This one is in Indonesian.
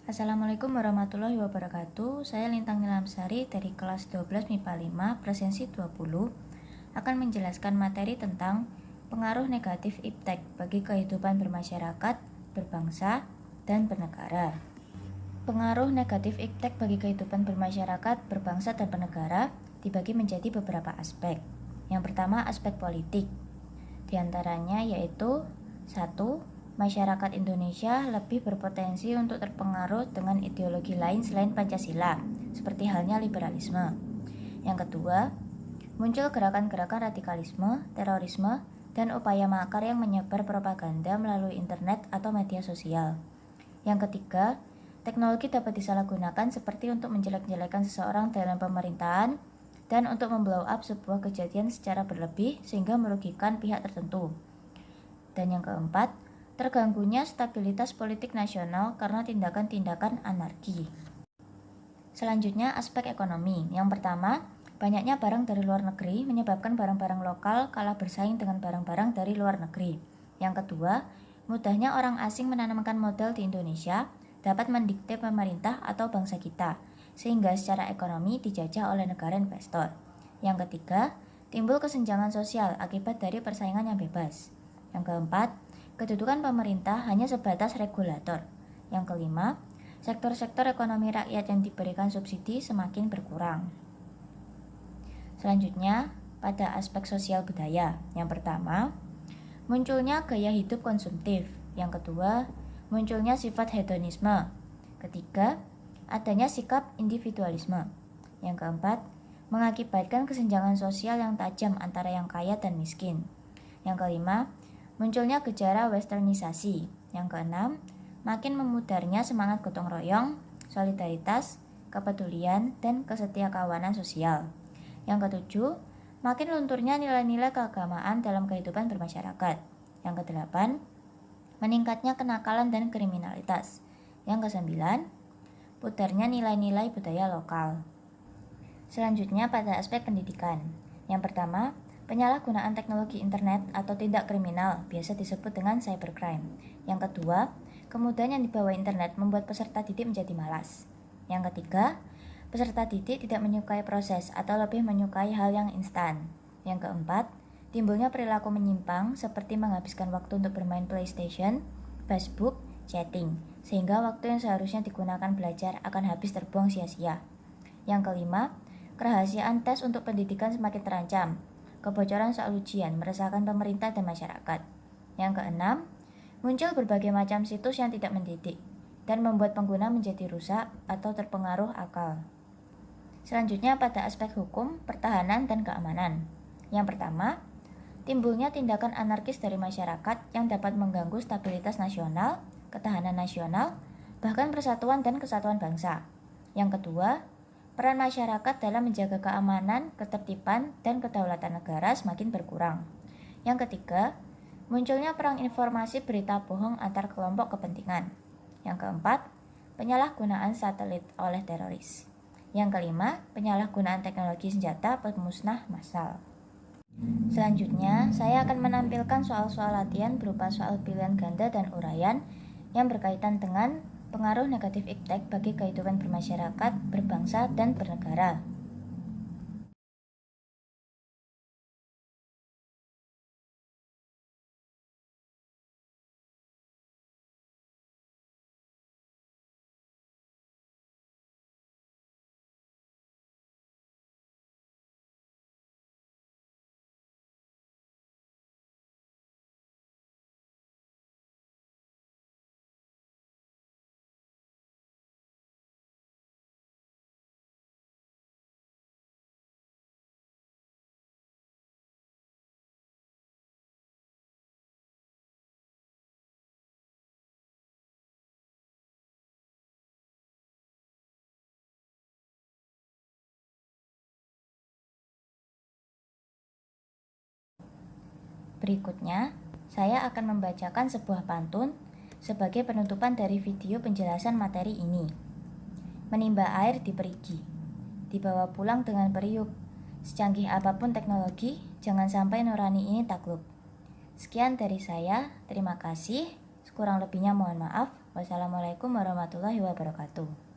Assalamualaikum warahmatullahi wabarakatuh. Saya Lintang Nilamsari dari kelas 12 MIPA 5, presensi 20, akan menjelaskan materi tentang pengaruh negatif iptek bagi kehidupan bermasyarakat, berbangsa, dan bernegara. Pengaruh negatif iptek bagi kehidupan bermasyarakat, berbangsa, dan bernegara dibagi menjadi beberapa aspek. Yang pertama, aspek politik. Di antaranya yaitu 1. Masyarakat Indonesia lebih berpotensi untuk terpengaruh dengan ideologi lain selain Pancasila, seperti halnya liberalisme. Yang kedua, muncul gerakan-gerakan radikalisme, terorisme, dan upaya makar yang menyebar propaganda melalui internet atau media sosial. Yang ketiga, teknologi dapat disalahgunakan seperti untuk menjelek-jelekan seseorang dalam pemerintahan dan untuk memblow up sebuah kejadian secara berlebih sehingga merugikan pihak tertentu. Dan yang keempat, terganggunya stabilitas politik nasional karena tindakan-tindakan anarki. Selanjutnya, aspek ekonomi. Yang pertama, banyaknya barang dari luar negeri menyebabkan barang-barang lokal kalah bersaing dengan barang-barang dari luar negeri. Yang kedua, mudahnya orang asing menanamkan modal di Indonesia dapat mendikte pemerintah atau bangsa kita, sehingga secara ekonomi dijajah oleh negara investor. Yang ketiga, timbul kesenjangan sosial akibat dari persaingan yang bebas. Yang keempat, kedudukan pemerintah hanya sebatas regulator. Yang kelima, sektor-sektor ekonomi rakyat yang diberikan subsidi semakin berkurang. Selanjutnya, pada aspek sosial budaya. Yang pertama, munculnya gaya hidup konsumtif. Yang kedua, munculnya sifat hedonisme. Ketiga, adanya sikap individualisme. Yang keempat, mengakibatkan kesenjangan sosial yang tajam antara yang kaya dan miskin. Yang kelima, munculnya gejala westernisasi. Yang keenam, makin memudarnya semangat gotong royong, solidaritas, kepedulian, dan kesetiakawanan sosial. Yang ketujuh, makin lunturnya nilai-nilai keagamaan dalam kehidupan bermasyarakat. Yang kedelapan, meningkatnya kenakalan dan kriminalitas. Yang kesembilan, putarnya nilai-nilai budaya lokal. Selanjutnya pada aspek pendidikan. Yang pertama, penyalahgunaan teknologi internet atau tindak kriminal biasa disebut dengan cybercrime. Yang kedua, kemudahan yang dibawa internet membuat peserta didik menjadi malas. Yang ketiga, peserta didik tidak menyukai proses atau lebih menyukai hal yang instan. Yang keempat, timbulnya perilaku menyimpang seperti menghabiskan waktu untuk bermain PlayStation, Facebook, chatting, sehingga waktu yang seharusnya digunakan belajar akan habis terbuang sia-sia. Yang kelima, kerahasiaan tes untuk pendidikan semakin terancam. Kebocoran soal ujian meresahkan pemerintah dan masyarakat. Yang keenam, muncul berbagai macam situs yang tidak mendidik dan membuat pengguna menjadi rusak atau terpengaruh akal. Selanjutnya pada aspek hukum, pertahanan, dan keamanan. Yang pertama, timbulnya tindakan anarkis dari masyarakat yang dapat mengganggu stabilitas nasional, ketahanan nasional, bahkan persatuan dan kesatuan bangsa. Yang kedua, peran masyarakat dalam menjaga keamanan, ketertiban, dan kedaulatan negara semakin berkurang. Yang ketiga, munculnya perang informasi berita bohong antar kelompok kepentingan. Yang keempat, penyalahgunaan satelit oleh teroris. Yang kelima, penyalahgunaan teknologi senjata pemusnah massal. Selanjutnya, saya akan menampilkan soal-soal latihan berupa soal pilihan ganda dan uraian yang berkaitan dengan pengaruh negatif iptek bagi kehidupan bermasyarakat, berbangsa, dan bernegara. Berikutnya, saya akan membacakan sebuah pantun sebagai penutupan dari video penjelasan materi ini. Menimba air di perigi, dibawa pulang dengan periuk. Secanggih apapun teknologi, jangan sampai nurani ini takluk. Sekian dari saya, terima kasih. Kurang lebihnya mohon maaf. Wassalamualaikum warahmatullahi wabarakatuh.